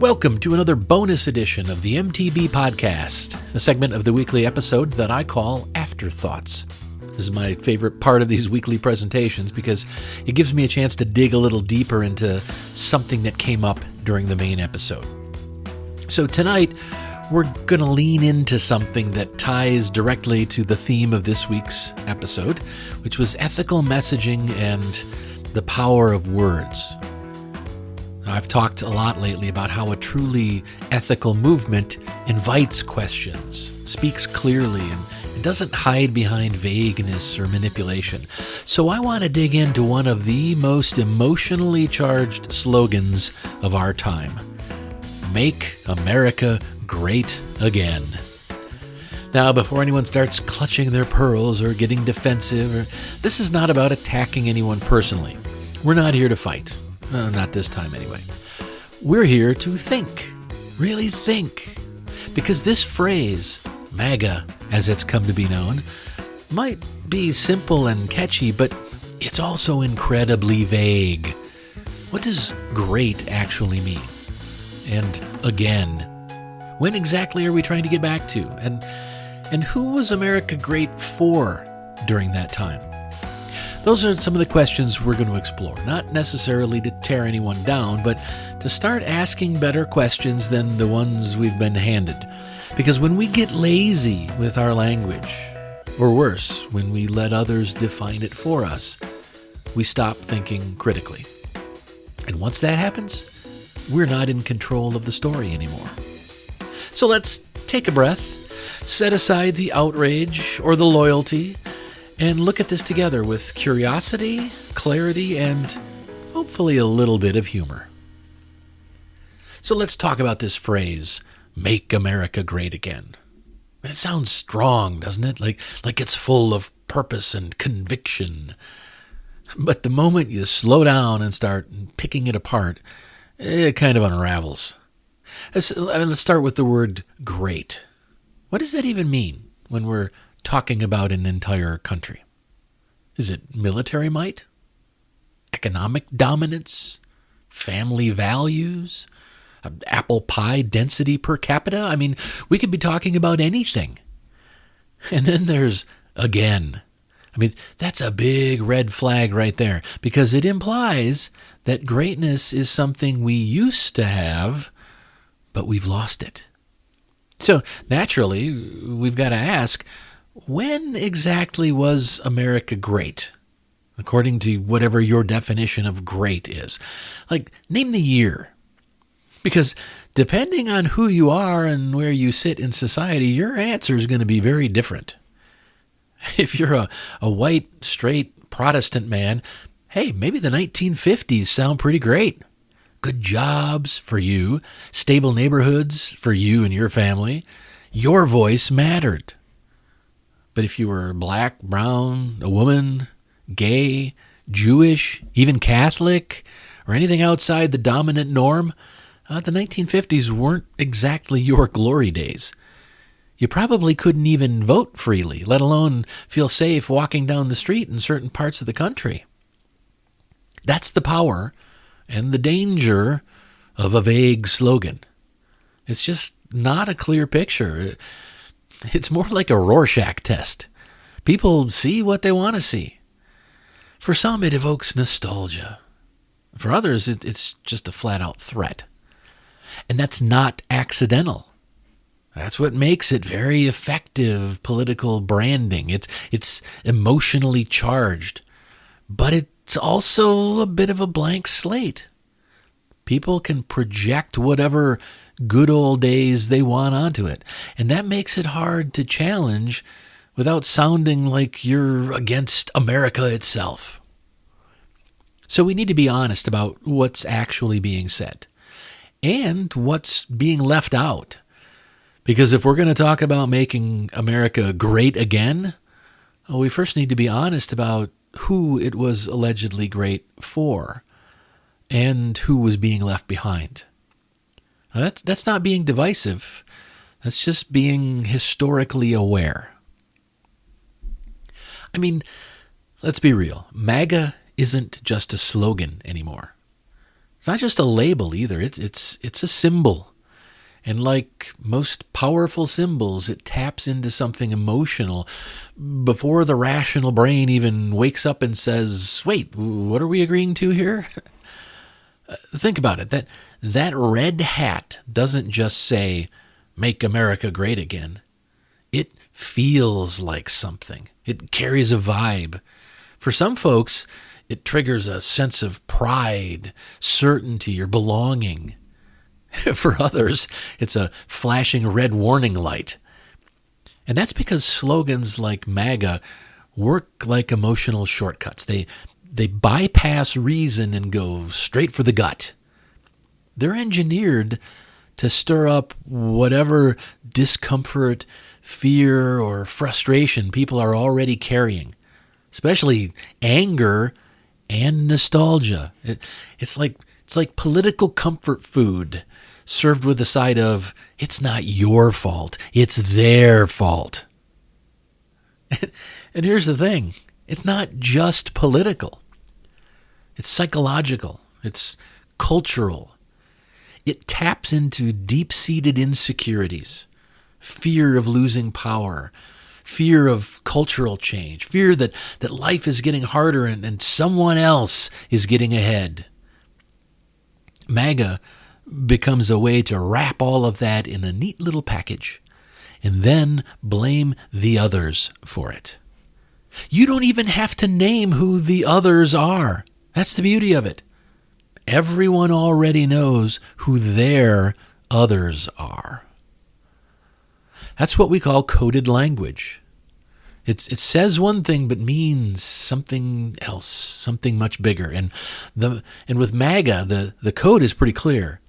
Welcome to another bonus edition of the MTB podcast, a segment of the weekly episode that I call Afterthoughts. This is my favorite part of these weekly presentations because it gives me a chance to dig a little deeper into something that came up during the main episode. So tonight, we're going to lean into something that ties directly to the theme of this week's episode, which was ethical messaging and the power of words. I've talked a lot lately about how a truly ethical movement invites questions, speaks clearly, and doesn't hide behind vagueness or manipulation. So I want to dig into one of the most emotionally charged slogans of our time. Make America Great Again. Now, before anyone starts clutching their pearls or getting defensive, this is not about attacking anyone personally. We're not here to fight. Not this time, anyway. We're here to think. Really think. Because this phrase, MAGA, as it's come to be known, might be simple and catchy, but it's also incredibly vague. What does great actually mean? And again, when exactly are we trying to get back to? And who was America great for during that time? Those are some of the questions we're going to explore, not necessarily to tear anyone down, but to start asking better questions than the ones we've been handed. Because when we get lazy with our language, or worse, when we let others define it for us, we stop thinking critically. And once that happens, we're not in control of the story anymore. So let's take a breath, set aside the outrage or the loyalty, and look at this together with curiosity, clarity, and hopefully a little bit of humor. So let's talk about this phrase, make America great again. It sounds strong, doesn't it? Like it's full of purpose and conviction. But the moment you slow down and start picking it apart, it kind of unravels. Let's start with the word great. What does that even mean when we're talking about an entire country? Is it military might? Economic dominance? Family values? Apple pie density per capita? I mean, we could be talking about anything. And then there's again. I mean, that's a big red flag right there because it implies that greatness is something we used to have, but we've lost it. So naturally, we've got to ask, when exactly was America great? According to whatever your definition of great is. Like, name the year. Because depending on who you are and where you sit in society, your answer is going to be very different. If you're a white, straight Protestant man, hey, maybe the 1950s sound pretty great. Good jobs for you, stable neighborhoods for you and your family. Your voice mattered. But if you were black, brown, a woman, gay, Jewish, even Catholic, or anything outside the dominant norm, the 1950s weren't exactly your glory days. You probably couldn't even vote freely, let alone feel safe walking down the street in certain parts of the country. That's the power and the danger of a vague slogan. It's just not a clear picture. It's more like a Rorschach test. People see what they want to see. For some, it evokes nostalgia. For others, it's just a flat-out threat. And that's not accidental. That's what makes it very effective political branding. It's emotionally charged. But it's also a bit of a blank slate. People can project whatever good old days they want onto it. And that makes it hard to challenge without sounding like you're against America itself. So we need to be honest about what's actually being said and what's being left out. Because if we're going to talk about making America great again, we first need to be honest about who it was allegedly great for and who was being left behind. Now, that's not being divisive. That's just being historically aware. I mean, let's be real. MAGA isn't just a slogan anymore. It's not just a label either. It's a symbol. And like most powerful symbols, it taps into something emotional before the rational brain even wakes up and says, wait, what are we agreeing to here? Think about it. That red hat doesn't just say, make America great again. It feels like something. It carries a vibe. For some folks, it triggers a sense of pride, certainty, or belonging. For others, it's a flashing red warning light. And that's because slogans like MAGA work like emotional shortcuts. They bypass reason and go straight for the gut. They're engineered to stir up whatever discomfort, fear, or frustration people are already carrying, especially anger and nostalgia. It's like political comfort food served with a side of, it's not your fault, it's their fault. And here's the thing, it's not just political. It's psychological. It's cultural. It taps into deep-seated insecurities, fear of losing power, fear of cultural change, fear that life is getting harder and someone else is getting ahead. MAGA becomes a way to wrap all of that in a neat little package and then blame the others for it. You don't even have to name who the others are. That's the beauty of it. Everyone already knows who their others are. That's what we call coded language. It says one thing but means something else, something much bigger. And with MAGA, the code is pretty clear.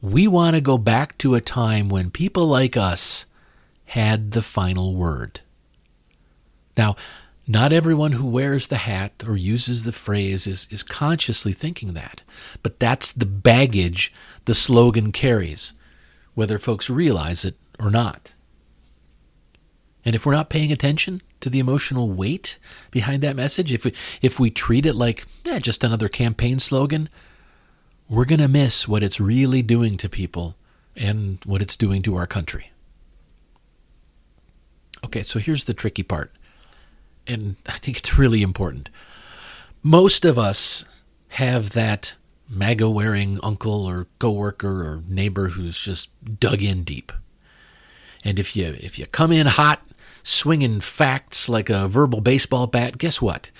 We want to go back to a time when people like us had the final word. Now, not everyone who wears the hat or uses the phrase is consciously thinking that, but that's the baggage the slogan carries, whether folks realize it or not. And if we're not paying attention to the emotional weight behind that message, if we treat it like just another campaign slogan, we're going to miss what it's really doing to people and what it's doing to our country. Okay, so here's the tricky part, and I think it's really important. Most of us have that MAGA-wearing uncle or coworker or neighbor who's just dug in deep. And if you come in hot, swinging facts like a verbal baseball bat, guess what?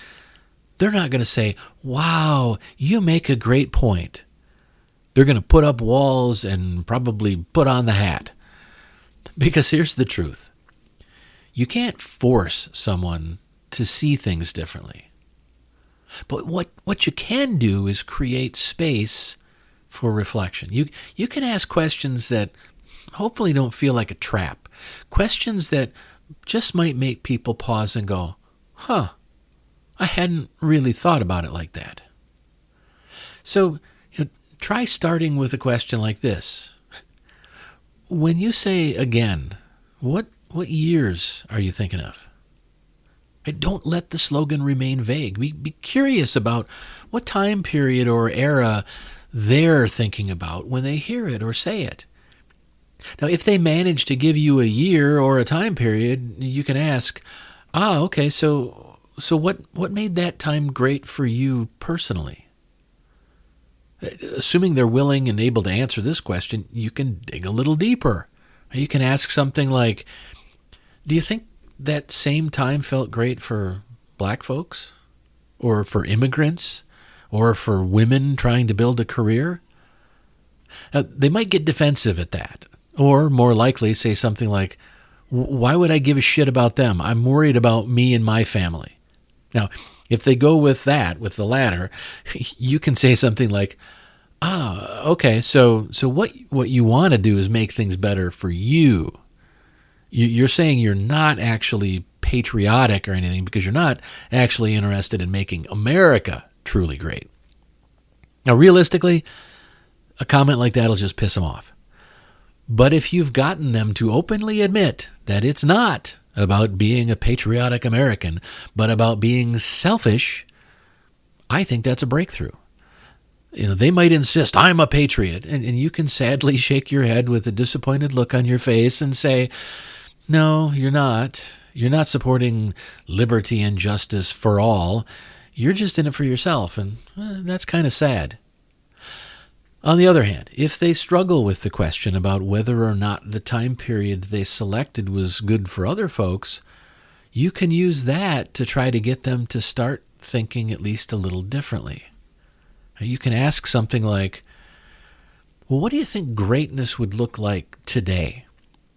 They're not going to say, wow, you make a great point. They're going to put up walls and probably put on the hat. Because here's the truth. You can't force someone to see things differently. But what you can do is create space for reflection. You can ask questions that hopefully don't feel like a trap. Questions that just might make people pause and go, I hadn't really thought about it like that. So try starting with a question like this. When you say again, what years are you thinking of? Don't let the slogan remain vague. Be curious about what time period or era they're thinking about when they hear it or say it. Now, if they manage to give you a year or a time period, you can ask, okay, so what made that time great for you personally? Assuming they're willing and able to answer this question, you can dig a little deeper. You can ask something like, do you think that same time felt great for black folks? Or for immigrants? Or for women trying to build a career? They might get defensive at that. Or, more likely, say something like, why would I give a shit about them? I'm worried about me and my family. Now, if they go with that, with the latter, you can say something like, okay, so what you want to do is make things better for you. You're saying you're not actually patriotic or anything because you're not actually interested in making America truly great. Now, realistically, a comment like that will just piss them off. But if you've gotten them to openly admit that it's not about being a patriotic American, but about being selfish, I think that's a breakthrough. They might insist, I'm a patriot. And you can sadly shake your head with a disappointed look on your face and say, no, you're not. You're not supporting liberty and justice for all. You're just in it for yourself. And that's kind of sad. On the other hand, if they struggle with the question about whether or not the time period they selected was good for other folks, you can use that to try to get them to start thinking at least a little differently. You can ask something like, well, what do you think greatness would look like today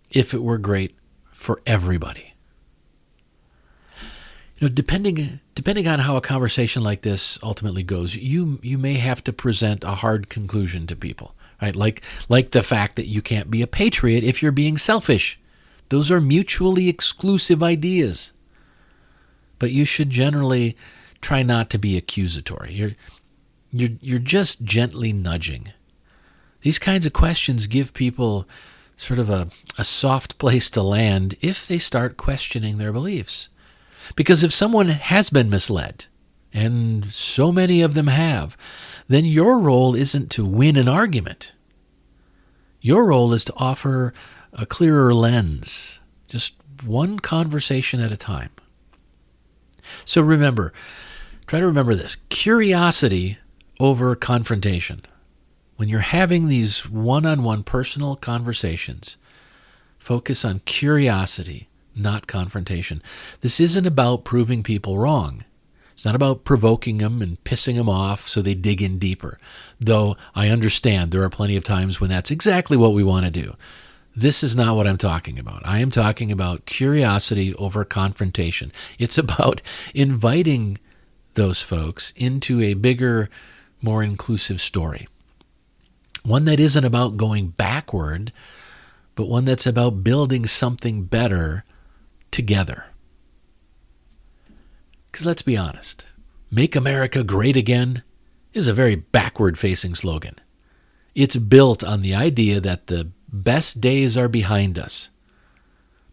if it were great for everybody? Depending on how a conversation like this ultimately goes, you may have to present a hard conclusion to people, right? Like the fact that you can't be a patriot if you're being selfish. Those are mutually exclusive ideas. But you should generally try not to be accusatory. You're just gently nudging. These kinds of questions give people sort of a soft place to land if they start questioning their beliefs. Because if someone has been misled, and so many of them have, then your role isn't to win an argument. Your role is to offer a clearer lens, just one conversation at a time. So try to remember this: curiosity over confrontation. When you're having these one-on-one personal conversations, focus on curiosity, not confrontation. This isn't about proving people wrong. It's not about provoking them and pissing them off so they dig in deeper. Though I understand there are plenty of times when that's exactly what we want to do. This is not what I'm talking about. I am talking about curiosity over confrontation. It's about inviting those folks into a bigger, more inclusive story. One that isn't about going backward, but one that's about building something better together. Because let's be honest, Make America Great Again is a very backward-facing slogan. It's built on the idea that the best days are behind us.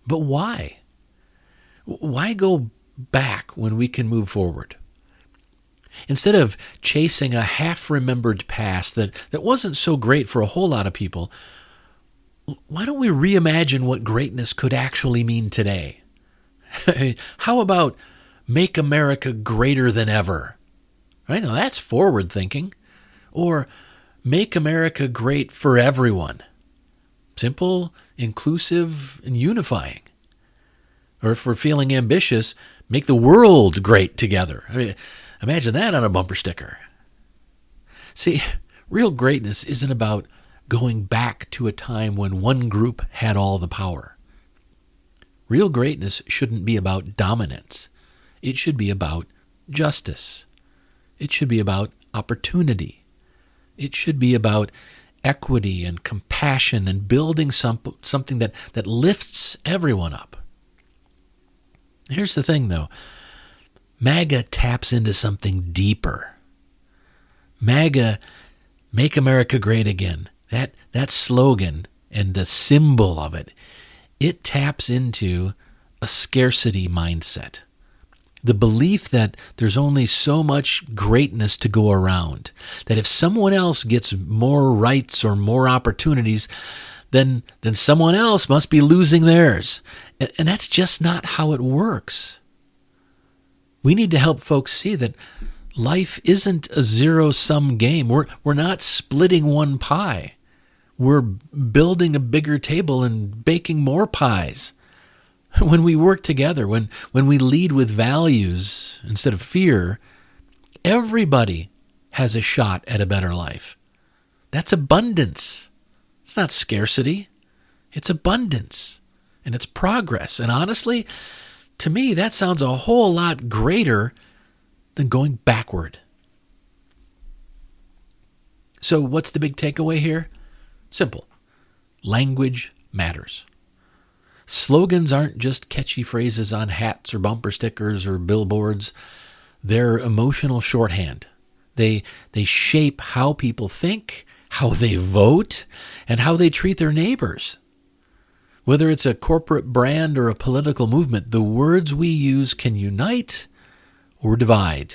But why? Why go back when we can move forward? Instead of chasing a half-remembered past that wasn't so great for a whole lot of people, why don't we reimagine what greatness could actually mean today? How about make America greater than ever? Right? Now that's forward thinking. Or make America great for everyone. Simple, inclusive, and unifying. Or if we're feeling ambitious, make the world great together. I mean, imagine that on a bumper sticker. See, real greatness isn't about going back to a time when one group had all the power. Real greatness shouldn't be about dominance. It should be about justice. It should be about opportunity. It should be about equity and compassion and building something that lifts everyone up. Here's the thing, though. MAGA taps into something deeper. MAGA, Make America Great Again, that slogan and the symbol of it, it taps into a scarcity mindset. The belief that there's only so much greatness to go around, that if someone else gets more rights or more opportunities, then someone else must be losing theirs. And that's just not how it works. We need to help folks see that life isn't a zero-sum game. We're not splitting one pie. We're building a bigger table and baking more pies. When we work together, when we lead with values instead of fear, everybody has a shot at a better life. That's abundance. It's not scarcity. It's abundance. And it's progress. And honestly, to me, that sounds a whole lot greater than going backward. So what's the big takeaway here? Simple. Language matters. Slogans aren't just catchy phrases on hats or bumper stickers or billboards. They're emotional shorthand. They shape how people think, how they vote, and how they treat their neighbors. Whether it's a corporate brand or a political movement, the words we use can unite or divide.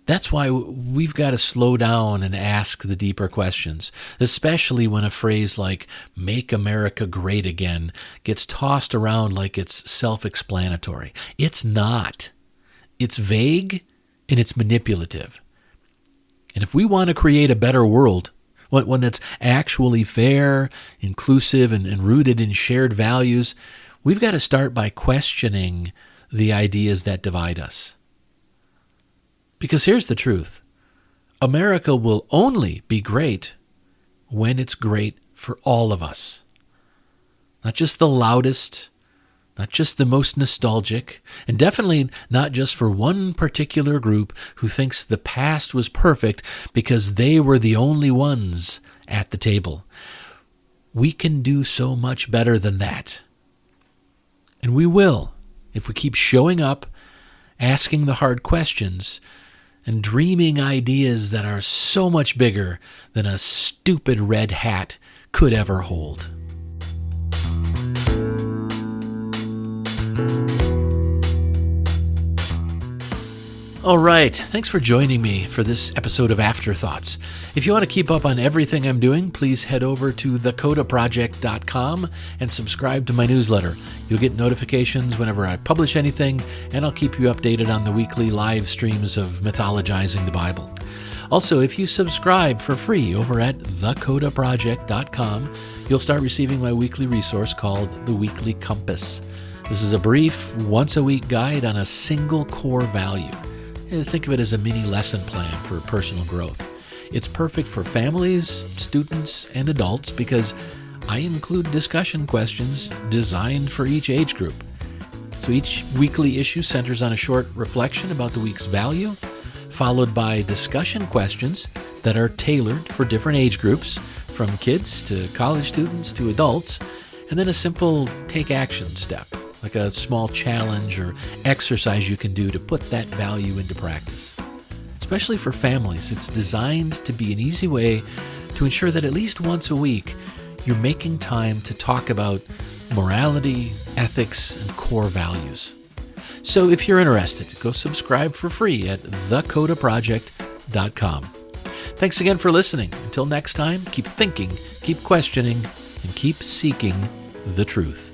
That's why we've got to slow down and ask the deeper questions, especially when a phrase like "Make America Great Again" gets tossed around like it's self-explanatory. It's not. It's vague and it's manipulative. And if we want to create a better world, one that's actually fair, inclusive, and rooted in shared values, we've got to start by questioning the ideas that divide us. Because here's the truth. America will only be great when it's great for all of us. Not just the loudest, not just the most nostalgic, and definitely not just for one particular group who thinks the past was perfect because they were the only ones at the table. We can do so much better than that. And we will if we keep showing up, asking the hard questions, and dreaming ideas that are so much bigger than a stupid red hat could ever hold. All right, thanks for joining me for this episode of Afterthoughts. If you want to keep up on everything I'm doing, please head over to thecodaproject.com and subscribe to my newsletter. You'll get notifications whenever I publish anything, and I'll keep you updated on the weekly live streams of mythologizing the Bible. Also, if you subscribe for free over at thecodaproject.com, you'll start receiving my weekly resource called The Weekly Compass. This is a brief, once-a-week guide on a single core value. Think of it as a mini lesson plan for personal growth. It's perfect for families, students, and adults because I include discussion questions designed for each age group. So each weekly issue centers on a short reflection about the week's value, followed by discussion questions that are tailored for different age groups, from kids to college students to adults, and then a simple take action step, like a small challenge or exercise you can do to put that value into practice. Especially for families, it's designed to be an easy way to ensure that at least once a week, you're making time to talk about morality, ethics, and core values. So if you're interested, go subscribe for free at thecodaproject.com. Thanks again for listening. Until next time, keep thinking, keep questioning, and keep seeking the truth.